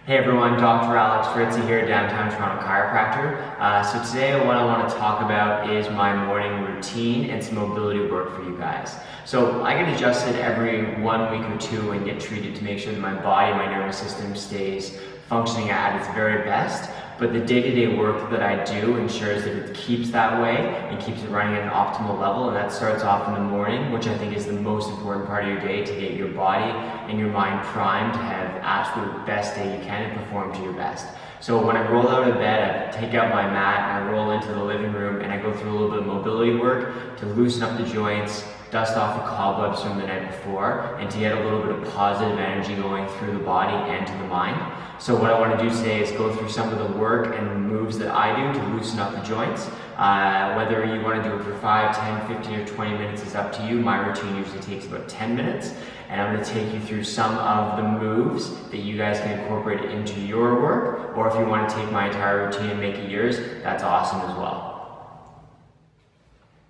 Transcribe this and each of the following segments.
Hey everyone, Dr. Alex Ritza here, downtown Toronto chiropractor. So today what I want to talk about is my morning routine and some mobility work for you guys. So I get adjusted every 1 week or two and get treated to make sure that my body, my nervous system stays functioning at its very best. But the day-to-day work that I do ensures that it keeps that way and keeps it running at an optimal level, and that starts off in the morning, which I think is the most important part of your day, to get your body and your mind primed to have absolute best day you can and perform to your best. So when I roll out of bed, I take out my mat and I roll into the living room and I go through a little bit of mobility work to loosen up the joints, dust off the cobwebs from the night before, and to get a little bit of positive energy going through the body and to the mind. So what I want to do today is go through some of the work and moves that I do to loosen up the joints. Whether you want to do it for 5, 10, 15, or 20 minutes is up to you. My routine usually takes about 10 minutes, and I'm going to take you through some of the moves that you guys can incorporate into your work, or if you want to take my entire routine and make it yours, that's awesome as well.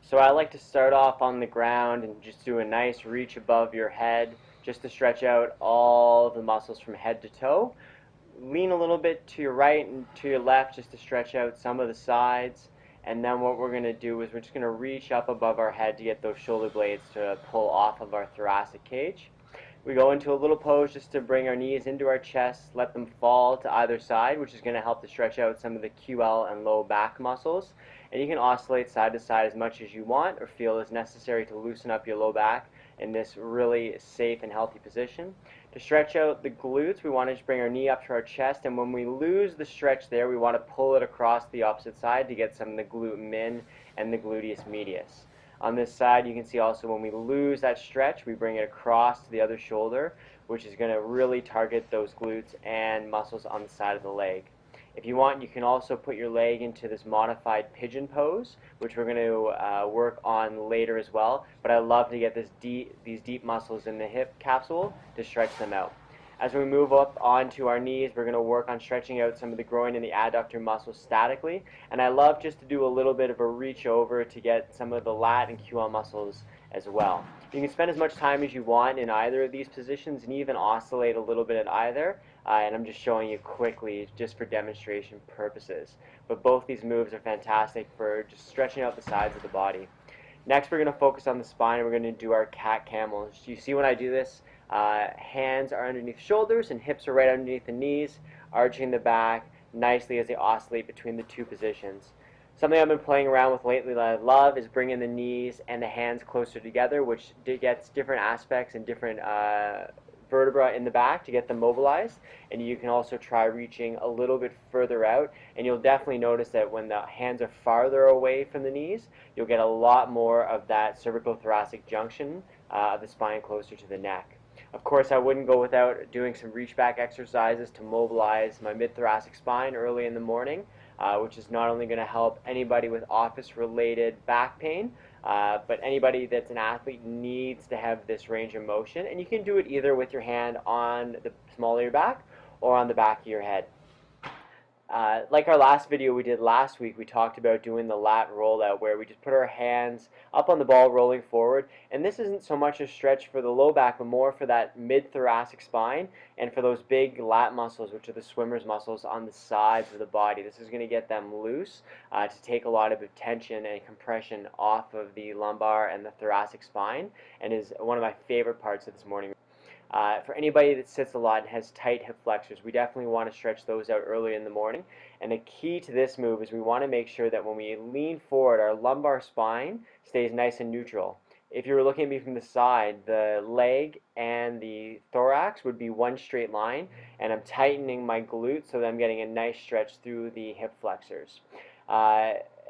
So I like to start off on the ground and just do a nice reach above your head just to stretch out all the muscles from head to toe. Lean a little bit to your right and to your left just to stretch out some of the sides. And then what we're going to do is we're just going to reach up above our head to get those shoulder blades to pull off of our thoracic cage. We go into a little pose just to bring our knees into our chest, let them fall to either side, which is going to help to stretch out some of the QL and low back muscles. And you can oscillate side to side as much as you want or feel is necessary to loosen up your low back in this really safe and healthy position. To stretch out the glutes, we want to just bring our knee up to our chest, and when we lose the stretch there, we want to pull it across the opposite side to get some of the glute min and the gluteus medius. On this side, you can see also when we lose that stretch, we bring it across to the other shoulder, which is going to really target those glutes and muscles on the side of the leg. If you want, you can also put your leg into this modified pigeon pose, which we're going to work on later as well. But I love to get these deep muscles in the hip capsule to stretch them out. As we move up onto our knees, we're going to work on stretching out some of the groin and the adductor muscles statically. And I love just to do a little bit of a reach over to get some of the lat and QL muscles as well. You can spend as much time as you want in either of these positions and even oscillate a little bit at either. And I'm just showing you quickly just for demonstration purposes. But both these moves are fantastic for just stretching out the sides of the body. Next, we're going to focus on the spine, and we're going to do our cat camels. You see when I do this, hands are underneath shoulders and hips are right underneath the knees, arching the back nicely as they oscillate between the two positions. Something I've been playing around with lately that I love is bringing the knees and the hands closer together, which gets different aspects and different vertebra in the back to get them mobilized. And you can also try reaching a little bit further out, and you'll definitely notice that when the hands are farther away from the knees, you'll get a lot more of that cervical-thoracic junction of the spine closer to the neck. Of course, I wouldn't go without doing some reach back exercises to mobilize my mid-thoracic spine early in the morning, which is not only going to help anybody with office-related back pain, but anybody that's an athlete needs to have this range of motion, and you can do it either with your hand on the small of your back or on the back of your head. Like our last video we did last week, we talked about doing the lat rollout where we just put our hands up on the ball rolling forward, and this isn't so much a stretch for the low back but more for that mid-thoracic spine and for those big lat muscles, which are the swimmer's muscles on the sides of the body. This is going to get them loose to take a lot of tension and compression off of the lumbar and the thoracic spine, and is one of my favorite parts of this morning. For anybody that sits a lot and has tight hip flexors, we definitely want to stretch those out early in the morning. And the key to this move is we want to make sure that when we lean forward, our lumbar spine stays nice and neutral. If you were looking at me from the side, the leg and the thorax would be one straight line, and I'm tightening my glutes so that I'm getting a nice stretch through the hip flexors.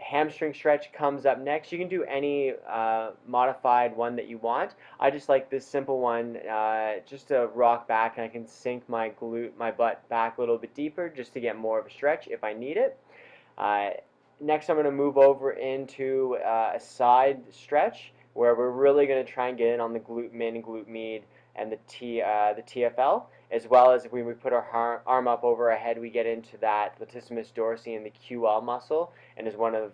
Hamstring stretch comes up next. You can do any modified one that you want. I just like this simple one just to rock back, and I can sink my butt back a little bit deeper just to get more of a stretch if I need it. Next I'm going to move over into a side stretch where we're really going to try and get in on the glute min and glute med and the TFL, as well as when we put our arm up over our head, we get into that latissimus dorsi and the QL muscle, and is one of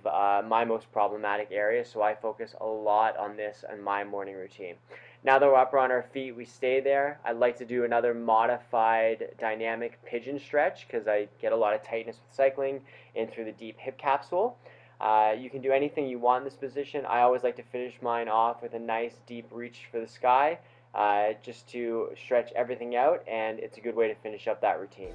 my most problematic areas, so I focus a lot on this in my morning routine. Now that we're up on our feet, we stay there. I'd like to do another modified dynamic pigeon stretch because I get a lot of tightness with cycling and through the deep hip capsule. You can do anything you want in this position. I always like to finish mine off with a nice deep reach for the sky, just to stretch everything out, and it's a good way to finish up that routine.